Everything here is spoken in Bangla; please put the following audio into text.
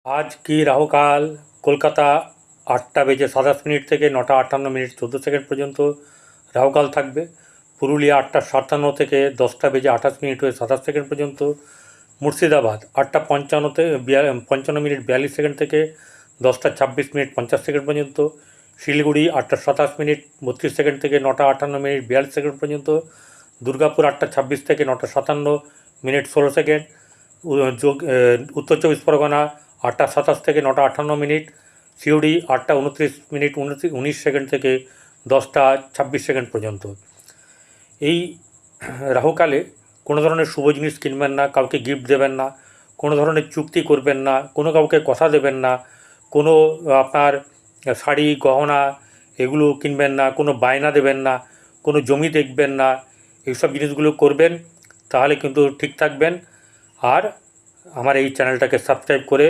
আজ কি রাহুকাল কলকাতা 8:27 থেকে 9:58 পর্যন্ত রাহুকাল থাকবে। পুরুলিয়া 8:57 থেকে 10:28 পর্যন্ত। মুর্শিদাবাদ 8:55 থেকে 10:26 পর্যন্ত। শিলিগুড়ি 8:27 থেকে 9:58 পর্যন্ত। দুর্গাপুর 8:26 থেকে 9:57 উত্তর চব্বিশ পরগনা 8:27 থেকে 9:58। সিউড়ি 8:29 থেকে 10:26 পর্যন্ত। এই রাহুকালে কোনো ধরনের শুভ জিনিস কিনবেন না, কাউকে গিফট দেবেন না, কোনো ধরনের চুক্তি করবেন না, কোনো কাউকে কথা দেবেন না, কোনো আপনার শাড়ি গহনা এগুলো কিনবেন না, কোনো বায়না দেবেন না, কোনো জমি দেখবেন না। এইসব জিনিসগুলো করবেন, তাহলে কিন্তু ঠিক থাকবেন। আর আমার এই চ্যানেলটাকে সাবস্ক্রাইব করে